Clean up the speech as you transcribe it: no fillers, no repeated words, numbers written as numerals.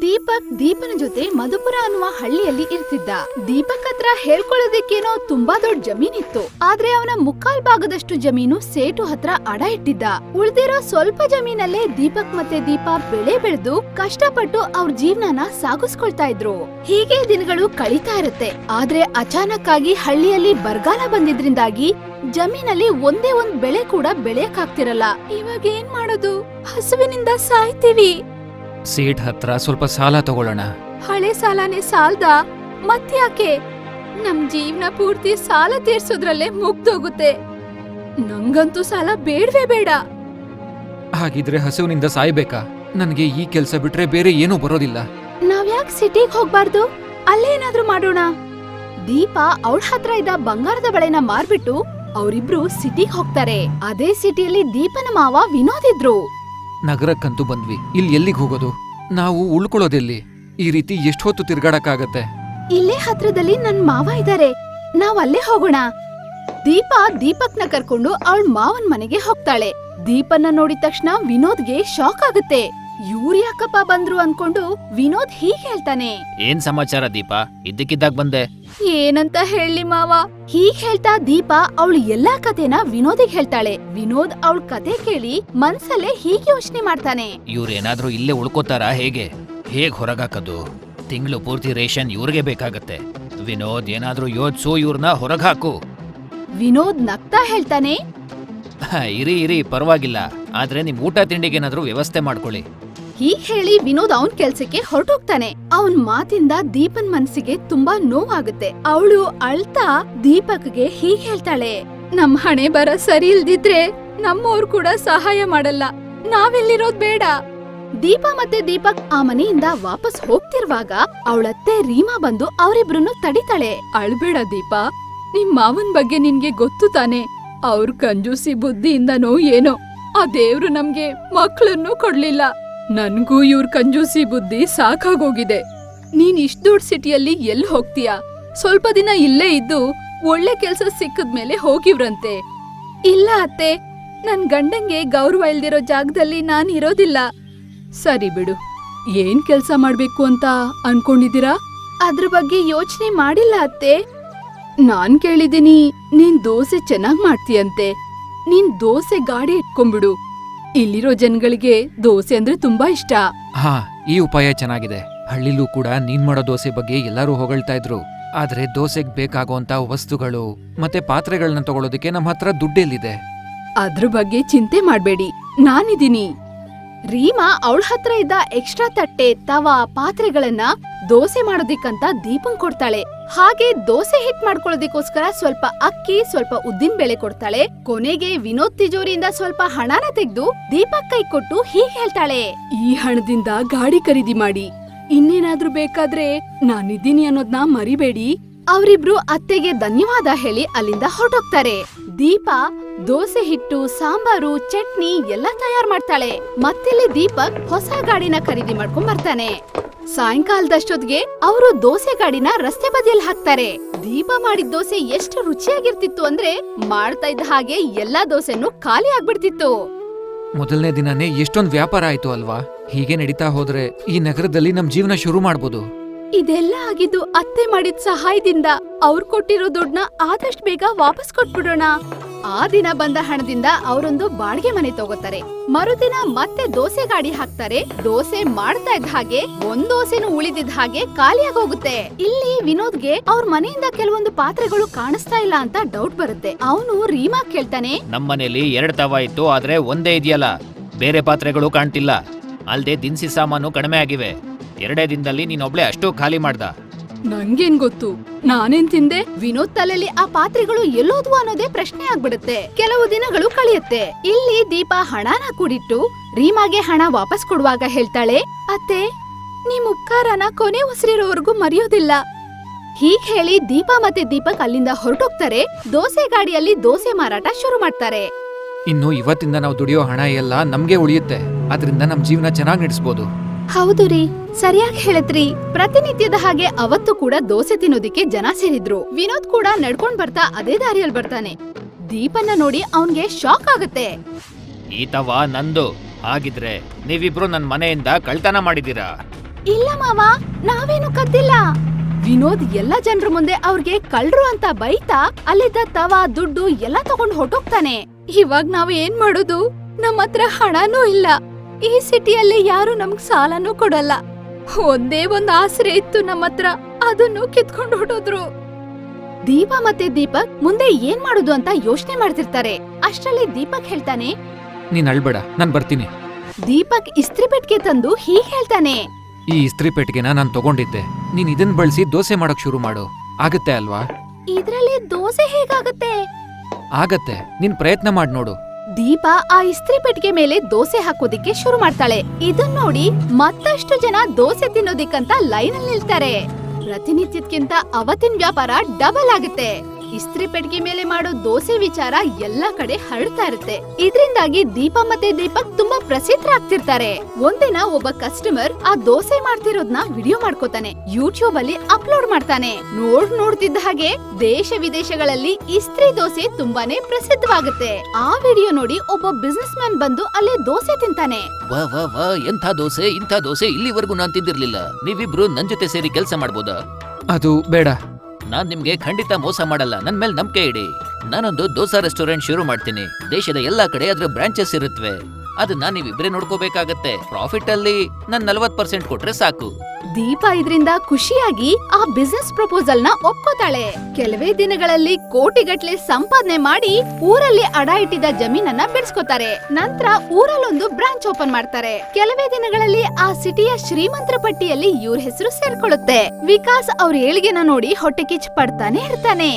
ದೀಪಕ್ ದೀಪನ ಜೊತೆ ಮಧುಪುರ ಅನ್ನುವ ಹಳ್ಳಿಯಲ್ಲಿ ಇರ್ತಿದ್ದ. ದೀಪಕ್ ಹತ್ರ ಹೇಳ್ಕೊಳ್ಳೋದಕ್ಕೇನೋ ತುಂಬಾ ದೊಡ್ಡ ಜಮೀನಿತ್ತು. ಆದ್ರೆ ಅವನ ಮುಕ್ಕಾಲ್ ಭಾಗದಷ್ಟು ಜಮೀನು ಸೇಟು ಹತ್ರ ಅಡ ಇಟ್ಟಿದ್ದ. ಉಳ್ದಿರೋ ಸ್ವಲ್ಪ ಜಮೀನಲ್ಲೇ ದೀಪಕ್ ಮತ್ತೆ ದೀಪ ಬೆಳೆ ಬೆಳೆದು ಕಷ್ಟಪಟ್ಟು ಅವ್ರ ಜೀವನನ ಸಾಗಿಸ್ಕೊಳ್ತಾ ಇದ್ರು. ಹೀಗೆ ದಿನಗಳು ಕಳೀತಾ ಇರುತ್ತೆ. ಆದ್ರೆ ಅಚಾನಕ್ ಆಗಿ ಹಳ್ಳಿಯಲ್ಲಿ ಬರಗಾಲ ಬಂದಿದ್ರಿಂದಾಗಿ ಜಮೀನಲ್ಲಿ ಒಂದೇ ಒಂದ್ ಬೆಳೆ ಕೂಡ ಬೆಳೆಯಕ್ಕಾಗ್ತಿರಲ್ಲ. ಇವಾಗ ಏನ್ ಮಾಡೋದು? ಹಸುವಿನಿಂದ ಸಾಯ್ತೀವಿ. ಸೇಠ್ ಹತ್ರ ಸ್ವಲ್ಪ ಸಾಲ ತಗೊಳ್ಳೋಣ. ಹಳೆ ಸಾಲನೇ ಸಾಲ್ದ? ಮತ್ತ್ಯಾಕೆ? ನಮ್ ಜೀವನ ಪೂರ್ತಿ ಸಾಲ ತೀರ್ಸೋದ್ರಲ್ಲೇ ಮುಗ್ದೋಗುತ್ತೆ. ನಂಗಂತೂ ಸಾಲ ಬೇಡವೇ ಬೇಡ. ಹಾಗಿದ್ರೆ ಹಸುವಿನಿಂದ ಸಾಯ್ಬೇಕಾ? ನನ್ಗೆ ಈ ಕೆಲ್ಸ ಬಿಟ್ರೆ ಬೇರೆ ಏನೂ ಬರೋದಿಲ್ಲ. ನಾವ್ಯಾಕ್ ಸಿಟಿಗ್ ಹೋಗ್ಬಾರ್ದು? ಅಲ್ಲೇನಾದ್ರೂ ಮಾಡೋಣ. ದೀಪ ಅವಳ ಹತ್ರ ಇದ್ದ ಬಂಗಾರದ ಬಳೆನ ಮಾರ್ಬಿಟ್ಟು ಅವರಿಬ್ರು ಸಿಟಿಗ್ ಹೋಗ್ತಾರೆ. ಅದೇ ಸಿಟಿಯಲ್ಲಿ ದೀಪನ ಮಾವ ವಿನೋದ್ ಇದ್ರು. ನಗರಕ್ಕಂತೂ ಬಂದ್ವಿ. ಇಲ್ಲಿ ಎಲ್ಲಿಗೆ ಹೋಗೋದು? ನಾವು ಉಳ್ಕೊಳ್ಳೋದೆಲ್ಲಿ? ಈ ರೀತಿ ಎಷ್ಟು ಹೊತ್ತು ತಿರ್ಗಾಡಕ್ಕಾಗತ್ತೆ? ಇಲ್ಲೇ ಹತ್ರದಲ್ಲಿ ನನ್ ಮಾವ ಇದಾರೆ, ನಾವ್ ಅಲ್ಲೇ ಹೋಗೋಣ. ದೀಪ ದೀಪಕ್ನ ಕರ್ಕೊಂಡು ಅವಳ ಮಾವನ್ ಮನೆಗೆ ಹೋಗ್ತಾಳೆ. ದೀಪನ್ನ ನೋಡಿದ ತಕ್ಷಣ ವಿನೋದ್ಗೆ ಶಾಕ್ ಆಗುತ್ತೆ. ಇವ್ರು ಯಾಕಪ್ಪ ಬಂದ್ರು ಅನ್ಕೊಂಡು ವಿನೋದ್ ಹೀಗ್ ಹೇಳ್ತಾನೆ. ಏನ್ ಸಮಾಚಾರ ದೀಪ? ಇದ್ದಕ್ಕಿದ್ದಾಗ ಬಂದೆ. ಏನಂತ ಹೇಳಿ ಮಾವ? ಹೀಗ್ ಹೇಳ್ತಾ ದೀಪ ಅವಳು ಎಲ್ಲಾ ಕಥೆನ ವಿನೋದಿಗ್ ಹೇಳ್ತಾಳೆ. ವಿನೋದ್ ಅವಳ ಕತೆ ಕೇಳಿ ಮನ್ಸಲ್ಲೇ ಹೀಗೆ ಯೋಚನೆ ಮಾಡ್ತಾನೆ. ಇವ್ರೇನಾದ್ರೂ ಇಲ್ಲೇ ಉಳ್ಕೋತಾರ? ಹೇಗ್ ಹೊರಗಾಕದು? ತಿಂಗಳು ಪೂರ್ತಿ ರೇಷನ್ ಇವ್ರಿಗೆ ಬೇಕಾಗತ್ತೆ. ವಿನೋದ್ ಏನಾದ್ರೂ ಯೋಚ್ಸು, ಇವ್ರನ್ನ ಹೊರಗಾಕು. ವಿನೋದ್ ನಗ್ತಾ ಹೇಳ್ತಾನೆ, ಇರಿ ಪರವಾಗಿಲ್ಲ, ಆದ್ರೆ ನಿಮ್ ಊಟ ತಿಂಡಿಗೇನಾದ್ರೂ ವ್ಯವಸ್ಥೆ ಮಾಡ್ಕೊಳ್ಳಿ. ಹೀಗ್ ಹೇಳಿ ವಿನೋದ್ ಅವನ್ ಕೆಲ್ಸಕ್ಕೆ ಹೊರಟೋಗ್ತಾನೆ. ಅವನ್ ಮಾತಿಂದ ದೀಪನ್ ಮನ್ಸಿಗೆ ತುಂಬಾ ನೋವಾಗುತ್ತೆ. ಅವಳು ಅಳ್ತಾ ದೀಪಕ್ಗೆ ಹೀಗ್ ಹೇಳ್ತಾಳೆ, ನಮ್ ಹಣೆ ಬರ ಸರಿ ಇಲ್ದಿದ್ರೆ ನಮ್ಮವ್ರು ಕೂಡ ಸಹಾಯ ಮಾಡಲ್ಲ. ನಾವೆಲ್ಲಿರೋದ್ ಬೇಡ. ದೀಪ ಮತ್ತೆ ದೀಪಕ್ ಆ ಮನೆಯಿಂದ ವಾಪಸ್ ಹೋಗ್ತಿರುವಾಗ ಅವಳತ್ತೆ ರೀಮಾ ಬಂದು ಅವರಿಬ್ರನ್ನು ತಡಿತಾಳೆ. ಅಳ್ಬೇಡ ದೀಪ, ನಿಮ್ ಮಾವನ್ ಬಗ್ಗೆ ನಿನ್ಗೆ ಗೊತ್ತು ತಾನೆ. ಅವ್ರ ಕಂಜೂಸಿ ಬುದ್ಧಿಯಿಂದನೋ ಏನೋ ಆ ದೇವ್ರು ನಮ್ಗೆ ಮಕ್ಳನ್ನು ಕೊಡ್ಲಿಲ್ಲ. ನನ್ಗೂ ಇವ್ರ ಕಂಜೂಸಿ ಬುದ್ಧಿ ಸಾಕಾಗೋಗಿದೆ. ನೀನ್ ಇಷ್ಟ್ ದೊಡ್ಡ ಸಿಟಿಯಲ್ಲಿ ಎಲ್ಲಿ ಹೋಗ್ತೀಯಾ? ಸ್ವಲ್ಪ ದಿನ ಇಲ್ಲೇ ಇದ್ದು ಒಳ್ಳೆ ಕೆಲ್ಸ ಸಿಕ್ಕದ್ಮೇಲೆ ಹೋಗಿವ್ರಂತೆ. ಇಲ್ಲ ಅತ್ತೆ, ನನ್ ಗಂಡಂಗೆ ಗೌರವ ಇಲ್ದಿರೋ ಜಾಗದಲ್ಲಿ ನಾನ್ ಇರೋದಿಲ್ಲ. ಸರಿ ಬಿಡು, ಏನ್ ಕೆಲ್ಸ ಮಾಡ್ಬೇಕು ಅಂತ ಅನ್ಕೊಂಡಿದೀರಾ? ಅದ್ರ ಬಗ್ಗೆ ಯೋಚನೆ ಮಾಡಿಲ್ಲ ಅತ್ತೆ. ನಾನ್ ಕೇಳಿದೀನಿ, ನೀನ್ ದೋಸೆ ಚೆನ್ನಾಗ್ ಮಾಡ್ತೀಯಂತೆ. ನೀನ್ ದೋಸೆ ಗಾಡಿ ಇಟ್ಕೊಂಡ್ಬಿಡು. ಇಲ್ಲಿರೋ ಜನಗಳಿಗೆ ದೋಸೆ ಅಂದ್ರೆ ತುಂಬಾ ಇಷ್ಟ. ಹಾ, ಈ ಉಪಾಯ ಚೆನ್ನಾಗಿದೆ. ಹಳ್ಳಿಲೂ ಕೂಡ ನೀನ್ ಮಾಡೋ ದೋಸೆ ಬಗ್ಗೆ ಎಲ್ಲರೂ ಹೊಗಳ್ತಾ ಇದ್ರು. ಆದ್ರೆ ದೋಸೆಗ್ ಬೇಕಾಗೋಂತ ವಸ್ತುಗಳು ಮತ್ತೆ ಪಾತ್ರೆಗಳನ್ನ ತಗೊಳ್ಳೋದಕ್ಕೆ ನಮ್ಮ ಹತ್ರ ದುಡ್ಡೆಲ್ಲಿದೆ? ಅದ್ರ ಬಗ್ಗೆ ಚಿಂತೆ ಮಾಡ್ಬೇಡಿ, ನಾನಿದೀನಿ. ರೀಮಾ ಅವಳ ಹತ್ರ ಇದ್ದ ಎಕ್ಸ್ಟ್ರಾ ತಟ್ಟೆ, ತವಾ, ಪಾತ್ರೆಗಳನ್ನ ದೋಸೆ ಮಾಡೋದಿಕ್ಕಂತ ದೀಪಂಗ್ ಕೊಡ್ತಾಳೆ. ಹಾಗೆ ದೋಸೆ ಹಿಟ್ ಮಾಡ್ಕೊಳ್ಳೋದಿಕ್ಕೋಸ್ಕರ ಸ್ವಲ್ಪ ಅಕ್ಕಿ, ಸ್ವಲ್ಪ ಉದ್ದಿನ ಬೇಳೆ ಕೊಡ್ತಾಳೆ. ಕೊನೆಗೆ ವಿನೋದ್ ತಿಜೋರಿಯಿಂದ ಸ್ವಲ್ಪ ಹಣನ ತೆಗೆದು ದೀಪಕ್ ಕೈ ಕೊಟ್ಟು ಹೀಗ್ ಹೇಳ್ತಾಳೆ, ಈ ಹಣದಿಂದ ಗಾಡಿ ಖರೀದಿ ಮಾಡಿ. ಇನ್ನೇನಾದ್ರೂ ಬೇಕಾದ್ರೆ ನಾನಿದ್ದೀನಿ ಅನ್ನೋದ್ನ ಮರಿಬೇಡಿ. ಅವರಿಬ್ರು ಅತ್ತೆಗೆ ಧನ್ಯವಾದ ಹೇಳಿ ಅಲ್ಲಿಂದ ಹೊರಟೋಗ್ತಾರೆ. ದೀಪ ದೋಸೆ ಹಿಟ್ಟು, ಸಾಂಬಾರು, ಚಟ್ನಿ ಎಲ್ಲ ತಯಾರ್ ಮಾಡ್ತಾಳೆ. ಮತ್ತಿಲ್ಲಿ ದೀಪಕ್ ಹೊಸ ಗಾಡಿನ ಖರೀದಿ ಮಾಡ್ಕೊಂಡ್ ಬರ್ತಾನೆ. ಸಾಯಂಕಾಲದಷ್ಟೊತ್ತಿಗೆ ಅವರು ದೋಸೆ ಗಾಡಿನ ರಸ್ತೆ ಬದಿಯಲ್ಲಿ ಹಾಕ್ತಾರೆ. ದೀಪ ಮಾಡಿದ ದೋಸೆ ಎಷ್ಟು ರುಚಿಯಾಗಿರ್ತಿತ್ತು ಅಂದ್ರೆ ಮಾಡ್ತಾ ಇದ್ದ ಹಾಗೆ ಎಲ್ಲಾ ದೋಸೆನೂ ಖಾಲಿ ಆಗ್ಬಿಡ್ತಿತ್ತು. ಮೊದಲನೇ ದಿನನೇ ಎಷ್ಟೊಂದ್ ವ್ಯಾಪಾರ ಆಯ್ತು ಅಲ್ವಾ? ಹೀಗೆ ನಡೀತಾ ಹೋದ್ರೆ ಈ ನಗರದಲ್ಲಿ ನಮ್ ಜೀವನ ಶುರು ಮಾಡ್ಬೋದು. ಇದೆಲ್ಲ ಆಗಿದ್ದು ಅತ್ತೆ ಮಾಡಿದ ಸಹಾಯದಿಂದ. ಅವ್ರು ಕೊಟ್ಟಿರೋ ದುಡ್ಡನ್ನ ಆದಷ್ಟು ಬೇಗ ವಾಪಸ್ ಕೊಟ್ಬಿಡೋಣ. ಆ ದಿನ ಬಂದ ಹಣದಿಂದ ಅವರೊಂದು ಬಾಡಿಗೆ ಮನೆ ತಗೋತಾರೆ. ಮರುದಿನ ಮತ್ತೆ ದೋಸೆ ಗಾಡಿ ಹಾಕ್ತಾರೆ. ದೋಸೆ ಮಾಡ್ತಾ ಇದ್ದ ಹಾಗೆ ಒಂದ್ ದೋಸೆನೂ ಉಳಿದಿದ್ದ ಹಾಗೆ ಖಾಲಿಯಾಗಿ ಹೋಗುತ್ತೆ. ಇಲ್ಲಿ ವಿನೋದ್ಗೆ ಅವ್ರ ಮನೆಯಿಂದ ಕೆಲವೊಂದು ಪಾತ್ರೆಗಳು ಕಾಣಿಸ್ತಾ ಇಲ್ಲ ಅಂತ ಡೌಟ್ ಬರುತ್ತೆ. ಅವನು ರೀಮಾ ಕೇಳ್ತಾನೆ, ನಮ್ಮನೇಲಿ 2 ತವಾ ಇತ್ತು, ಆದ್ರೆ ಒಂದೇ ಇದೆಯಲ್ಲ, ಬೇರೆ ಪಾತ್ರೆಗಳು ಕಾಣ್ತಿಲ್ಲ. ಅಲ್ದೆ ದಿನಸಿ ಸಾಮಾನು ಕಡಿಮೆ ಆಗಿವೆ. 2 ದಿನದಲ್ಲಿ ನೀನೊಬ್ಳೆ ಅಷ್ಟು ಖಾಲಿ ಮಾಡ್ದ. ನಂಗೇನ್ ಗೊತ್ತು, ನಾನೇನ್ ತಿಂದೆ? ವಿನೋದ್ ತಲೆಯಲ್ಲಿ ಆ ಪಾತ್ರೆಗಳು ಎಲ್ಲೋದ್ವು ಅನ್ನೋದೇ ಪ್ರಶ್ನೆ ಆಗ್ಬಿಡುತ್ತೆ. ಕೆಲವು ದಿನಗಳು ಕಳೆಯುತ್ತೆ. ಇಲ್ಲಿ ದೀಪ ಹಣನ ಕೂಡಿಟ್ಟು ರೀಮಾಗೆ ಹಣ ವಾಪಸ್ ಕೊಡುವಾಗ ಹೇಳ್ತಾಳೆ, ಅತ್ತೆ, ನಿಮ್ ಉಪಕಾರನ ಕೊನೆ ಉಸಿರಿರೋವರೆಗೂ ಮರೆಯೋದಿಲ್ಲ. ಹೀಗ್ ಹೇಳಿ ದೀಪ ಮತ್ತೆ ದೀಪಕ್ ಅಲ್ಲಿಂದ ಹೊರಟೋಗ್ತಾರೆ. ದೋಸೆ ಗಾಡಿಯಲ್ಲಿ ದೋಸೆ ಮಾರಾಟ ಶುರು ಮಾಡ್ತಾರೆ. ಇನ್ನು ಇವತ್ತಿಂದ ನಾವು ದುಡಿಯೋ ಹಣ ಎಲ್ಲ ನಮ್ಗೆ ಉಳಿಯುತ್ತೆ. ಅದರಿಂದ ನಮ್ ಜೀವನ ಚೆನ್ನಾಗಿ ನಡೆಸಬಹುದು. ಹೌದು ರೀ, ಸರಿಯಾಗಿ ಹೇಳಿದ್ರಿ. ಪ್ರತಿನಿತ್ಯದ ಹಾಗೆ ಅವತ್ತು ಕೂಡ ದೋಸೆ ತಿನ್ನೋದಿಕ್ಕೆ ಜನ ಸೇರಿದ್ರು. ವಿನೋದ್ ಕೂಡ ನಡ್ಕೊಂಡ್ ಬರ್ತಾ ಅದೇ ದಾರಿಯಲ್ಲಿ ಬರ್ತಾನೆ. ದೀಪನ್ನ ನೋಡಿ ಅವನ್ಗೆ ಶಾಕ್ ಆಗುತ್ತೆ. ಈ ತವಾ ನಂದು. ಹಾಗಿದ್ರೆ ನೀವಿಬ್ರು ನನ್ ಮನೆಯಿಂದ ಕಳ್ತನ ಮಾಡಿದೀರಾ? ಇಲ್ಲ ಮಾವ, ನಾವೇನು ಕದ್ದಿಲ್ಲ. ವಿನೋದ್ ಎಲ್ಲ ಜನರ ಮುಂದೆ ಅವ್ರಿಗೆ ಕಳ್ರು ಅಂತ ಬೈತಾ ಅಲ್ಲಿದ್ದ ತವಾ ದುಡ್ಡು ಎಲ್ಲ ತಗೊಂಡ್ ಹೊಟ್ಟೋಗ್ತಾನೆ. ಇವಾಗ ನಾವ್ ಏನ್ ಮಾಡೋದು? ನಮ್ಮ ಹತ್ರ ಹಣನೂ ಇಲ್ಲ. ಈ ಸಿಟಿಯಲ್ಲಿ ಯಾರು ನಮ್ಗ್ ಸಾಲನೂ ಕೊಡಲ್ಲ. ಒಂದೇ ಒಂದ್ ಆಸರೆ ಇತ್ತು ನಮ್ಮ ಹತ್ರ, ಅದನ್ನು ಕಿತ್ಕೊಂಡು ಹೊಟ್ಟೋದ್ರು. ದೀಪಾ ಮತ್ತೆ ದೀಪಕ್ ಮುಂದೆ ಏನ್ ಮಾಡುದು ಅಂತ ಯೋಚನೆ ಮಾಡ್ತಿರ್ತಾರೆ. ಅಷ್ಟ್ರಲ್ಲಿ ದೀಪಕ್ ಹೇಳ್ತಾನೆ, ನೀನ್ ಅಳ್ಬೇಡ, ನಾನ್ ಬರ್ತೀನಿ. ದೀಪಕ್ ಇಸ್ತ್ರಿ ಪೆಟ್ಟಿಗೆ ತಂದು ಹೀಗ್ ಹೇಳ್ತಾನೆ, ಈ ಇಸ್ತ್ರಿ ಪೆಟ್ಟಿಗೆನ ನಾನ್ ತಗೊಂಡಿದ್ದೆ. ನೀನ್ ಇದನ್ ಬಳಸಿ ದೋಸೆ ಮಾಡಕ್ ಶುರು ಮಾಡು. ಆಗತ್ತೆ ಅಲ್ವಾ? ಇದ್ರಲ್ಲಿ ದೋಸೆ ಹೇಗಾಗತ್ತೆ? ಆಗತ್ತೆ, ನೀನ್ ಪ್ರಯತ್ನ ಮಾಡ್ ನೋಡು. ದೀಪಾ ಆ ಇಸ್ತ್ರಿ ಪೆಟ್ಟಿಗೆ ಮೇಲೆ ದೋಸೆ ಹಾಕೋದಿಕ್ಕೆ ಶುರು ಮಾಡ್ತಾಳೆ. ಇದನ್ ನೋಡಿ ಮತ್ತಷ್ಟು ಜನ ದೋಸೆ ತಿನ್ನೋದಿಕ್ಕಂತ ಲೈನ್ ಅಲ್ಲಿ ನಿಲ್ತಾರೆ. ಪ್ರತಿನಿತ್ಯಕ್ಕಿಂತ ಅವತ್ತಿನ ವ್ಯಾಪಾರ ಡಬಲ್ ಆಗುತ್ತೆ. ಇಸ್ತ್ರಿ ಪೆಟ್ಟಿಗೆ ಮೇಲೆ ಮಾಡೋ ದೋಸೆ ವಿಚಾರ ಎಲ್ಲಾ ಕಡೆ ಹರಡ್ತಾ ಇರುತ್ತೆ. ಇದರಿಂದಾಗಿ ದೀಪಾ ಮತ್ತೆ ದೀಪಕ್ ತುಂಬಾ ಪ್ರಸಿದ್ಧರಾಗ್ತಿರ್ತಾರೆ. ಒಂದಿನ ಒಬ್ಬ ಕಸ್ಟಮರ್ ಆ ದೋಸೆ ಮಾಡ್ತಿರೋದ್ನ ವಿಡಿಯೋ ಮಾಡ್ಕೋತಾನೆ, ಯೂಟ್ಯೂಬ್ ಅಲ್ಲಿ ಅಪ್ಲೋಡ್ ಮಾಡ್ತಾನೆ. ನೋಡ್ತಿದ್ದ ಹಾಗೆ ದೇಶ ವಿದೇಶಗಳಲ್ಲಿ ಇಸ್ತ್ರಿ ದೋಸೆ ತುಂಬಾನೇ ಪ್ರಸಿದ್ಧವಾಗುತ್ತೆ. ಆ ವಿಡಿಯೋ ನೋಡಿ ಒಬ್ಬ ಬಿಸ್ನೆಸ್ ಮ್ಯಾನ್ ಬಂದು ಅಲ್ಲಿ ದೋಸೆ ತಿಂತಾನೆ. ವಾ ವಾ ವಾ, ಎಂಥ ದೋಸೆ, ಇಂಥ ದೋಸೆ ಇಲ್ಲಿವರೆಗೂ ನಾನ್ ತಿಂದಿರ್ಲಿಲ್ಲ. ನೀವಿಬ್ರು ನನ್ ಜೊತೆ ಸೇರಿ ಕೆಲಸ ಮಾಡ್ಬೋದಾ? ಅದು ಬೇಡ. ನಾನ್ ನಿಮ್ಗೆ ಖಂಡಿತ ಮೋಸ ಮಾಡಲ್ಲ, ನನ್ ಮೇಲೆ ನಂಬಿಕೆ ಇಡಿ. ನಾನೊಂದು ದೋಸಾ ರೆಸ್ಟೋರೆಂಟ್ ಶುರು ಮಾಡ್ತೀನಿ. ದೇಶದ ಎಲ್ಲಾ ಕಡೆ ಅದ್ರ ಬ್ರಾಂಚಸ್ ಇರುತ್ತವೆ. ಅದನ್ನ ನೀವಿಬ್ರೇ ನೋಡ್ಕೋಬೇಕಾಗತ್ತೆ. ಪ್ರಾಫಿಟ್ ಅಲ್ಲಿ ನಾನ್ 40% ಕೊಟ್ರೆ ಸಾಕು. ದೀಪಾ ಇದ್ರಿಂದ ಖುಷಿಯಾಗಿ ಆ ಬಿಸ್ನೆಸ್ ಪ್ರಪೋಸಲ್ ನ ಒಪ್ಕೋತಾಳೆ. ಕೆಲವೇ ದಿನಗಳಲ್ಲಿ ಕೋಟಿಗಟ್ಲೆ ಸಂಪಾದನೆ ಮಾಡಿ ಊರಲ್ಲಿ ಅಡ ಇಟ್ಟಿದ್ದ ಜಮೀನನ್ನ ಬಿಡಿಸ್ಕೋತಾರೆ. ನಂತರ ಊರಲ್ಲೊಂದು ಬ್ರಾಂಚ್ ಓಪನ್ ಮಾಡ್ತಾರೆ. ಕೆಲವೇ ದಿನಗಳಲ್ಲಿ ಆ ಸಿಟಿಯ ಶ್ರೀಮಂತರ ಪಟ್ಟಿಯಲ್ಲಿ ಇವ್ರ ಹೆಸರು ಸೇರ್ಕೊಳ್ಳುತ್ತೆ. ವಿಕಾಸ್ ಅವ್ರ ಏಳಿಗೆನ ನೋಡಿ ಹೊಟ್ಟೆ ಕಿಚ್ಚು ಪಡ್ತಾನೆ ಇರ್ತಾನೆ.